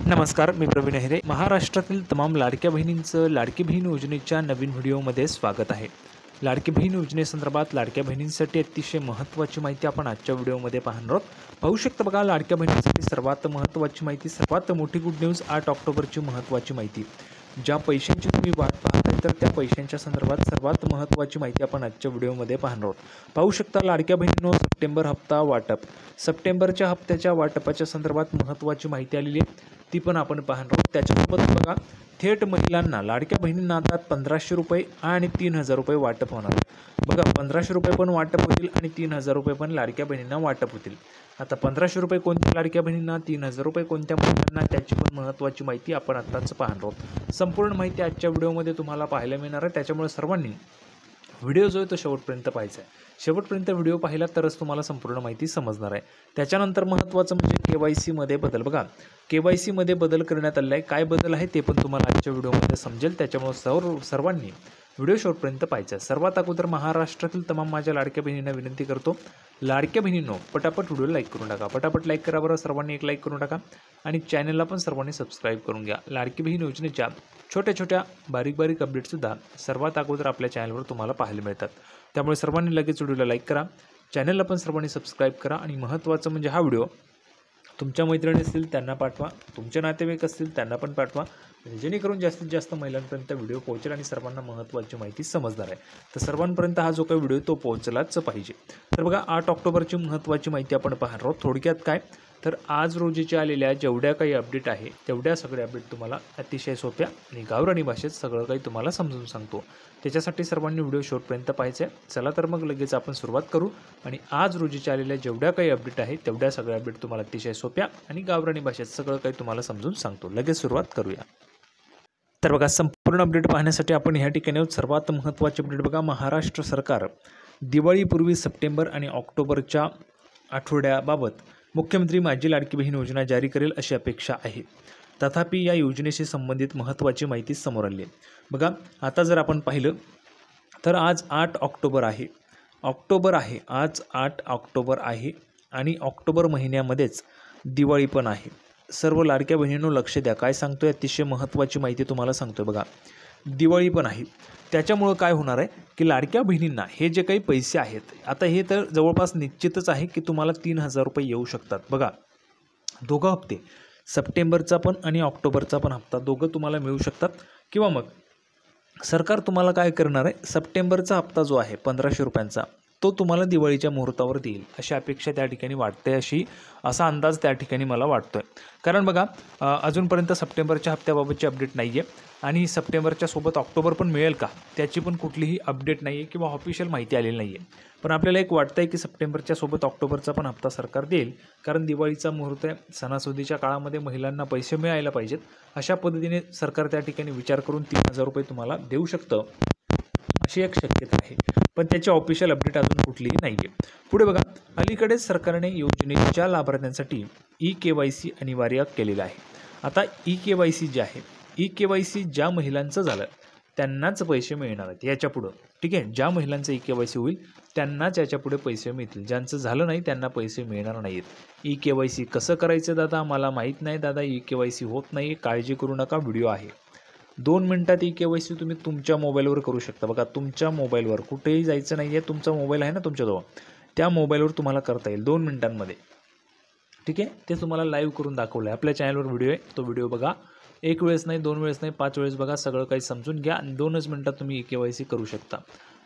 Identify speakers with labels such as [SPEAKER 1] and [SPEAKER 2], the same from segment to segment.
[SPEAKER 1] नमस्कार, मी प्रवीण अहिरे. महाराष्ट्रातील तमाम लाडक्या बहिणींचं लाडकी बहीण योजनेच्या नवीन व्हिडिओमध्ये स्वागत आहे. लाडकी बहीण योजनेसंदर्भात लाडक्या बहिणींसाठी अतिशय महत्त्वाची माहिती आपण आजच्या व्हिडिओमध्ये पाहणार आहोत. पाहू शकता बघा, लाडक्या बहिणींसाठी सर्वात महत्त्वाची माहिती, सर्वात मोठी गुड न्यूज. 8 ऑक्टोबरची महत्त्वाची माहिती. ज्या पैशांची तुम्ही वाट पाहताय तर त्या पैशांच्या संदर्भात सर्वात महत्त्वाची माहिती आपण आजच्या व्हिडिओमध्ये पाहणार आहोत. पाहू शकता लाडक्या बहिणींनो, सप्टेंबर हप्ता वाटप, सप्टेंबरच्या हप्त्याच्या वाटपाच्या संदर्भात महत्त्वाची माहिती आलेली आहे, ती पण आपण पाहणार आहोत. त्याच्यासोबत बघा, थेट महिलांना लाडक्या बहिणींना आता 1500 रुपये आणि 3000 रुपये वाटप होणार. बघा, 1500 रुपये पण वाटप होतील आणि 3000 रुपये पण लाडक्या बहिणींना वाटप होतील. आता 1500 रुपये कोणत्या लाडक्या बहिणींना, 3000 रुपये कोणत्या महिलांना, त्याची पण महत्त्वाची माहिती आपण आत्ताच पाहणार आहोत. संपूर्ण माहिती आजच्या व्हिडिओमध्ये तुम्हाला पाहायला मिळणार आहे, त्याच्यामुळे सर्वांनी व्हिडिओ जो आहे तो शेवटपर्यंत पाहायचा आहे. शेवटपर्यंत व्हिडिओ पाहिला तरच तुम्हाला संपूर्ण माहिती समजणार आहे. त्याच्यानंतर महत्त्वाचं म्हणजे KYCमध्ये बदल. बघा, KYCमध्ये बदल करण्यात आलेला आहे. काय बदल आहे ते पण तुम्हाला आजच्या व्हिडिओमध्ये समजेल, त्याच्यामुळे सर्वांनी व्हिडिओ शेवटपर्यंत पाहायचा आहे. सर्वात अगोदर महाराष्ट्रातील तमाम माझ्या लाडक्या बहिणींना विनंती करतो, लाडक्या बहिणींनो पटापट व्हिडिओ लाईक करून टाका. पटापट लाईक करा बरं, सर्वांनी एक लाईक करून टाका आणि चॅनलला पण सर्वांनी सबस्क्राईब करून घ्या. लाडकी बहीण योजनेच्या छोट्या छोट्या बारीक अपडेटसुद्धा सर्वात अगोदर आपल्या चॅनलवर तुम्हाला पाहायला मिळतात. त्यामुळे सर्वांनी लगेच व्हिडिओला लाईक करा, चॅनलला पण सर्वांनी सबस्क्राईब करा आणि महत्त्वाचं म्हणजे हा व्हिडिओ तुमच्या मैत्रिणी असतील त्यांना पाठवा, तुमचे नातेवाईक असतील त्यांना पण पाठवा, जेणेकरून जास्तीत जास्त महिलांपर्यंत व्हिडिओ पोहोचेल आणि सर्वांना महत्त्वाची माहिती समजणार आहे. तर सर्वांपर्यंत हा जो काही व्हिडिओ तो पोहोचलाच पाहिजे. तर बघा, 8 ऑक्टोबरची महत्त्वाची माहिती आपण पाहणार आहोत. थोडक्यात काय, तर आज रोजीच्या आलेल्या जेवढ्या काही अपडेट आहे तेवढ्या सगळ्या अपडेट तुम्हाला अतिशय सोप्या आणि गावरानी भाषेत सगळं काही तुम्हाला समजून सांगतो. त्याच्यासाठी सर्वांनी व्हिडिओ शेवटपर्यंत पाहायचं आहे. चला तर मग लगेच आपण सुरुवात करू आणि आज रोजीच्या आलेल्या जेवढ्या काही अपडेट आहे तेवढ्या सगळ्या अपडेट तुम्हाला अतिशय सोप्या आणि गावरानी भाषेत सगळं काही तुम्हाला समजून सांगतो. लगेच सुरुवात करूया. तर बघा, संपूर्ण अपडेट पाहण्यासाठी आपण ह्या ठिकाणी सर्वात महत्त्वाचे अपडेट बघा, महाराष्ट्र सरकार दिवाळीपूर्वी सप्टेंबर आणि ऑक्टोबरच्या आठवड्याबाबत मुख्यमंत्री माझी लाडकी बहीण योजना जारी करेल अशी अपेक्षा आहे. तथापि या योजनेशी संबंधित महत्त्वाची माहिती समोर आली आहे. बघा, आता जर आपण पाहिलं तर आज 8 ऑक्टोबर आहे. आज 8 ऑक्टोबर आहे आणि ऑक्टोबर महिन्यामध्येच दिवाळी पण आहे. सर्व लाडक्या बहिणींनो लक्ष द्या, काय सांगतोय, अतिशय महत्त्वाची माहिती तुम्हाला सांगतोय. बघा, दिवाळी पण आहे, त्याच्यामुळं काय होणार आहे की लाडक्या बहिणींना हे जे काही पैसे आहेत, आता हे तर जवळपास निश्चितच आहे की तुम्हाला 3000 रुपये येऊ शकतात. बघा, दोघं हप्ते, सप्टेंबरचा पण आणि ऑक्टोबरचा पण हप्ता दोघं तुम्हाला मिळू शकतात. किंवा मग सरकार तुम्हाला काय करणार आहे, सप्टेंबरचा हप्ता जो आहे 1500 रुपयांचा तो तुम्हाला दिवाळीच्या मुहूर्तावर देईल अशी अपेक्षा त्या ठिकाणी वाटते, असा अंदाज त्या ठिकाणी मला वाटतो आहे. कारण बघा, अजूनपर्यंत सप्टेंबरच्या हप्त्याबाबतची अपडेट नाही आहे आणि सप्टेंबरच्या सोबत ऑक्टोबर पण मिळेल का त्याची पण कुठलीही अपडेट नाही आहे किंवा ऑफिशियल माहिती आलेली नाही आहे. पण आपल्याला एक वाटतं आहे की सप्टेंबरच्या सोबत ऑक्टोबरचा पण हप्ता सरकार देईल, कारण दिवाळीचा मुहूर्त आहे, सणासुदीच्या काळामध्ये महिलांना पैसे मिळायला पाहिजेत. अशा पद्धतीने सरकार त्या ठिकाणी विचार करून 3000 रुपये तुम्हाला देऊ शकतं, अशी एक शक्यता आहे. पण त्याची ऑफिशियल अपडेट अजून कुठलीही नाही आहे. पुढे बघा, अलीकडेच सरकारने योजनेच्या लाभार्थ्यांसाठी eKYC अनिवार्य केलेलं आहे. आता eKYC जे आहे, eKYC ज्या महिलांचं झालं त्यांनाच पैसे मिळणार आहेत याच्या पुढं. ठीक आहे, ज्या महिलांचं eKYC होईल त्यांनाच याच्या पुढे पैसे मिळतील, ज्यांचं झालं नाही त्यांना पैसे मिळणार नाहीत. eKYC कसं करायचं दादा, मला माहीत नाही दादा, eKYC होत नाही, काळजी करू नका, व्हिडिओ आहे. 2 मिनिटात eKYC तुम्ही तुमच्या मोबाईलवर करू शकता. बघा, तुमच्या मोबाईलवर कुठेही जायचं नाही आहे, तुमचा मोबाईल आहे ना तुमच्याजवळ, त्या मोबाईलवर तुम्हाला करता येईल 2 मिनिटांमध्ये. ठीक आहे, ते तुम्हाला लाईव्ह करून दाखवलं आहे. आपल्या चॅनलवर व्हिडिओ आहे, तो व्हिडिओ बघा. 1 वेळेस नाही, 2 वेळेस नाही, 5 वेळेस बघा, सगळं काही समजून घ्या आणि 2च मिनिटात तुम्ही eKYC करू शकता.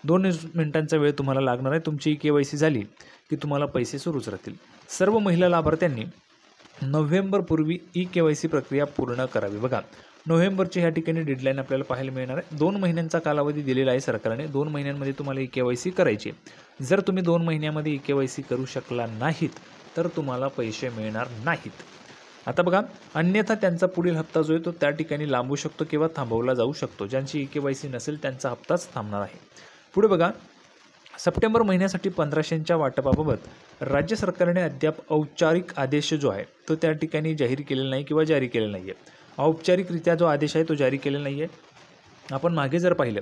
[SPEAKER 1] 2 मिनिटांचा वेळ तुम्हाला लागणार आहे. तुमची eKYC झाली की तुम्हाला पैसे सुरूच राहतील. सर्व महिला लाभार्थ्यांनी नोव्हेंबरपूर्वी eKYC प्रक्रिया पूर्ण करावी. बघा, नोव्हेंबरची ह्या ठिकाणी डेडलाईन आपल्याला पाहायला मिळणार आहे. 2 महिन्यांचा कालावधी दिलेला आहे सरकारने. 2 महिन्यांमध्ये तुम्हाला eKYC करायची. जर तुम्ही 2 महिन्यामध्ये eKYC करू शकला नाहीत तर तुम्हाला पैसे मिळणार नाहीत. आता बघा, अन्यथा त्यांचा पुढील हप्ता जो आहे तो त्या ठिकाणी लांबू शकतो किंवा थांबवला जाऊ शकतो. ज्यांची eKYC नसेल त्यांचा हप्ताच थांबणार आहे. पुढे बघा, सप्टेंबर महिन्यासाठी 1500च्या वाटपाबाबत राज्य सरकारने अद्याप औपचारिक आदेश जो आहे तो त्या ठिकाणी जाहीर केलेला नाही किंवा जारी केलेला नाही आहे. औपचारिकरित्या जो आदेश आहे तो जारी केलेला नाही आहे. आपण मागे जर पाहिलं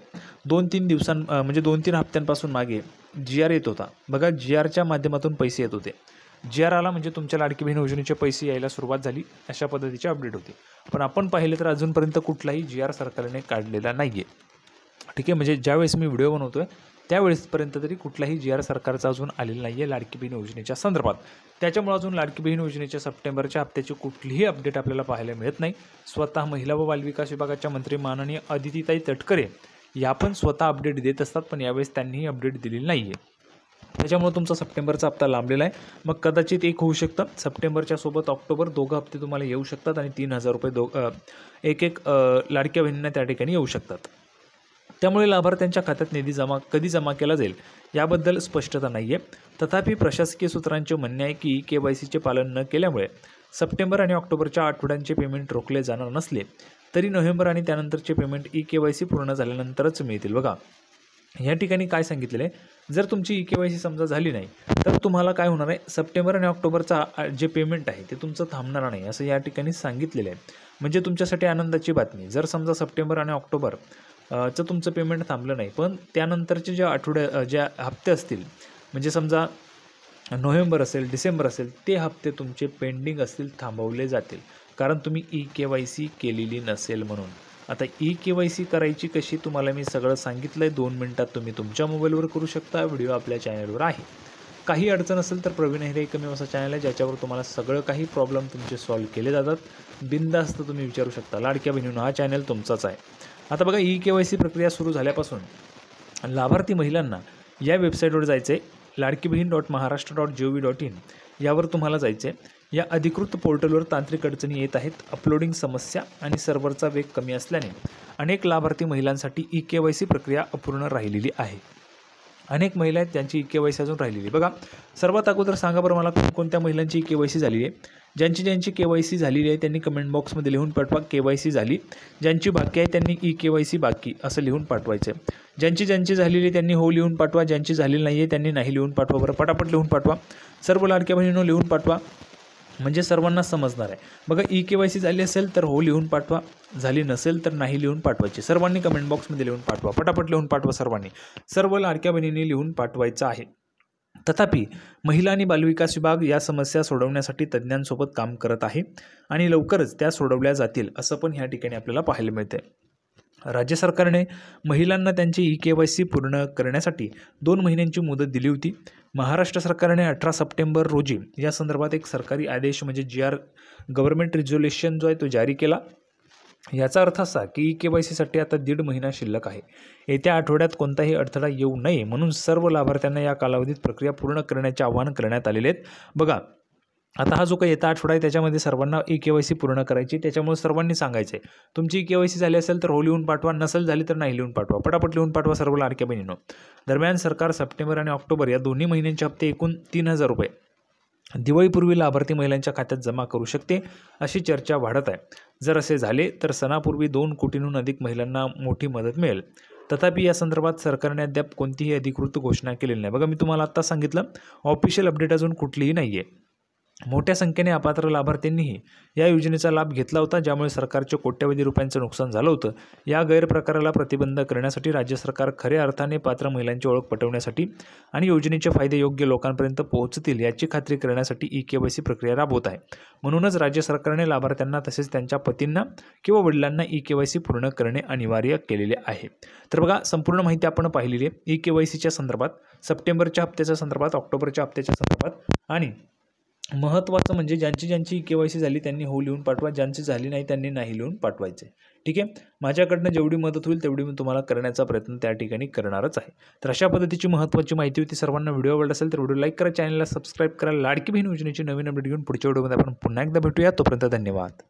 [SPEAKER 1] 2-3 हप्त्यांपासून मागे GR येत होता. बघा, GRच्या माध्यमातून पैसे येत होते. GR आला म्हणजे तुमच्या लाडकी बहीण योजनेचे पैसे यायला सुरुवात झाली, अशा पद्धतीचे अपडेट होते. पण आपण पाहिले तर अजूनपर्यंत कुठलाही GR सरकारने काढलेला नाही आहे. ठीक आहे, म्हणजे ज्यावेळेस मी व्हिडिओ बनवतो आहे त्यावेळेसपर्यंत तरी कुठलाही GR सरकारचा अजून आलेला नाही आहे लाडकी बहीण योजनेच्या संदर्भात. त्याच्यामुळे अजून लाडकी बहीण योजनेच्या सप्टेंबरच्या हप्त्याची कुठलीही अपडेट आपल्याला पाहायला मिळत नाही. स्वतः महिला व बालविकास विभागाच्या मंत्री माननीय अदितीताई तटकरे या पण स्वतः अपडेट देत असतात, पण यावेळेस त्यांनीही अपडेट दिलेली नाही आहे. त्याच्यामुळे तुमचा सप्टेंबरचा हप्ता लांबलेला आहे. मग कदाचित एक होऊ शकतं, सप्टेंबरच्या सोबत ऑक्टोबर दोघं हप्ते तुम्हाला येऊ शकतात आणि 3,000 रुपये एक लाडक्या बहिणींना त्या ठिकाणी येऊ शकतात. त्यामुळे लाभार्थ्यांच्या खात्यात निधी कधी जमा केला जाईल याबद्दल स्पष्टता नाही आहे. तथापि प्रशासकीय सूत्रांचे म्हणणे आहे की KYCचे पालन न केल्यामुळे सप्टेंबर आणि ऑक्टोबरच्या आठवड्यांचे पेमेंट रोखले जाणार नसले तरी नोव्हेंबर आणि त्यानंतरचे पेमेंट KYC पूर्ण झाल्यानंतरच मिळतील. बघा, या ठिकाणी काय सांगितलेलं आहे, जर तुमची KYC समजा झाली नाही तर तुम्हाला काय होणार आहे, सप्टेंबर आणि ऑक्टोबरचा जे पेमेंट आहे ते तुमचं थांबणार नाही असं या ठिकाणी सांगितलेलं आहे. म्हणजे तुमच्यासाठी आनंदाची बातमी. जर समजा सप्टेंबर आणि ऑक्टोबर चं तुमचं पेमेंट थांबलं नाही, पण त्यानंतरचे ज्या हप्ते असतील, म्हणजे समजा नोव्हेंबर असेल, डिसेंबर असेल, ते हप्ते तुमचे पेंडिंग असतील, थांबवले जातील, कारण तुम्ही KYC केलेली नसेल म्हणून. आता KYC करायची कशी तुम्हाला मी सगळं सांगितलं आहे. 2 मिनिटात तुम्ही तुमच्या मोबाईलवर करू शकता. व्हिडिओ आपल्या चॅनलवर आहे. काही अडचण असेल तर प्रवीण अहिरे एकमेव असा चॅनल आहे ज्याच्यावर तुम्हाला सगळं काही प्रॉब्लेम तुमचे सॉल्व्ह केले जातात. बिनधास्त तुम्ही विचारू शकता. लाडक्या बहिणींनो, हा चॅनल तुमचाच आहे. आता बघा, KYC प्रक्रिया सुरू झाल्यापासून लाभार्थी महिलांना या वेबसाईटवर जायचं आहे, ladkibhin.maharashtra.gov.in यावर तुम्हाला जायचं आहे. या अधिकृत पोर्टलवर तांत्रिक अडचणी येत आहेत, अपलोडिंग समस्या आणि सर्व्हरचा वेग कमी असल्याने अनेक लाभार्थी महिलांसाठी KYC प्रक्रिया अपूर्ण राहिलेली आहे. अनेक महिला आहेत त्यांची KYC अजून राहिलेली. बघा, सर्वात अगोदर सांगा बरं मला कोणत्या महिलांची KYC झालेली आहे. ज्यांची KYC झालेली आहे त्यांनी कमेंट बॉक्समध्ये लिहून पाठवा KYC झाली. ज्यांची बाकी आहे त्यांनी KYC बाकी असं लिहून पाठवायचं आहे. ज्यांची झालेली आहे त्यांनी हो लिहून पाठवा. ज्यांची झालेली नाही आहे त्यांनी नाही लिहून पाठवा. बरं, पटापट लिहून पाठवा. सर्व लाडक्या बहिणींनो लिहून पाठवा, म्हणजे सर्वांना समजणार आहे. बघा, KYC झाली असेल तर हो लिहून पाठवा, झाली नसेल तर नाही लिहून पाठवायची. सर्वांनी कमेंट बॉक्समध्ये लिहून पाठवा. पटापट लिहून पाठवा सर्वांनी. सर्व लाडक्या बहिणींनी लिहून पाठवायचं आहे. तथापि महिला आणि बालविकास विभाग या समस्या सोडवण्यासाठी तज्ज्ञांसोबत काम करत आहे आणि लवकरच त्या सोडवल्या जातील असं पण ह्या ठिकाणी आपल्याला पाहायला मिळते. राज्य सरकारने महिलांना त्यांची KYC पूर्ण करण्यासाठी 2 महिन्यांची मुदत दिली होती. महाराष्ट्र सरकारने 18 सप्टेंबर रोजी या संदर्भात एक सरकारी आदेश म्हणजे GR गव्हर्नमेंट रिझोल्युशन जो आहे तो जारी केला. याचा अर्थ असा की KYCसाठी आता 1.5 महिना शिल्लक आहे. येत्या आठवड्यात कोणताही अडथळा येऊ नये म्हणून सर्व लाभार्थ्यांना या कालावधीत प्रक्रिया पूर्ण करण्याचे आवाहन करण्यात आलेले आहेत. बघा, आता हा जो काही येता आठवडा आहे त्याच्यामध्ये सर्वांना KYC पूर्ण करायची. त्याच्यामुळे सर्वांनी सांगायचं आहे, तुमची KYC झाली असेल तर हो लिहून पाठवा, नसेल झाली तर नाही लिहून पाठवा. पटापट लिहून पाठवा सर्व लाडक्या बहिणींनो. दरम्यान सरकार सप्टेंबर आणि ऑक्टोबर या दोन्ही महिन्यांचे हप्ते एकूण 3,000 रुपये दिवाळीपूर्वी लाभार्थी महिलांच्या खात्यात जमा करू शकते अशी चर्चा वाढत आहे. जर असे झाले तर सणापूर्वी 2 कोटींहून अधिक महिलांना मोठी मदत मिळेल. तथापि या संदर्भात सरकारने अद्याप कोणतीही अधिकृत घोषणा केलेली नाही. बघा, मी तुम्हाला आत्ता सांगितलं, ऑफिशियल अपडेट अजून कुठलीही नाही आहे. मोठ्या संख्येने अपात्र लाभार्थ्यांनीही या योजनेचा लाभ घेतला होता, ज्यामुळे सरकारचे कोट्यवधी रुपयांचं नुकसान झालं होतं. या गैरप्रकाराला प्रतिबंध करण्यासाठी राज्य सरकार खऱ्या अर्थाने पात्र महिलांची ओळख पटवण्यासाठी आणि योजनेचे फायदे योग्य लोकांपर्यंत पोहोचतील याची खात्री करण्यासाठी KYC प्रक्रिया राबवत आहे. म्हणूनच राज्य सरकारने लाभार्थ्यांना तसेच त्यांच्या पतींना किंवा वडिलांना KYC पूर्ण करणे अनिवार्य केलेले आहे. तर बघा, संपूर्ण माहिती आपण पाहिलेली आहे KYCच्या संदर्भात, सप्टेंबरच्या हप्त्याच्या संदर्भात, ऑक्टोबरच्या हप्त्याच्या संदर्भात. आणि महत्त्वाचं म्हणजे ज्यांची KYC झाली त्यांनी हो लिहून पाठवा, ज्यांची झाली नाही त्यांनी नाही लिहून पाठवायचे. ठीक आहे, माझ्याकडनं जेवढी मदत होईल तेवढी मी तुम्हाला करण्याचा प्रयत्न त्या ठिकाणी करणारच आहे. तर अशा पद्धतीची महत्त्वाची माहिती होती. सर्वांना व्हिडिओ आवडला असेल तर व्हिडिओ लाईक करा, चॅनलला सबस्क्राईब करा. लाडकी बहीण योजनेची नवीन अपडेट घेऊन पुढच्या व्हिडिओमध्ये आपण पुन्हा एकदा भेटूया. तोपर्यंत धन्यवाद.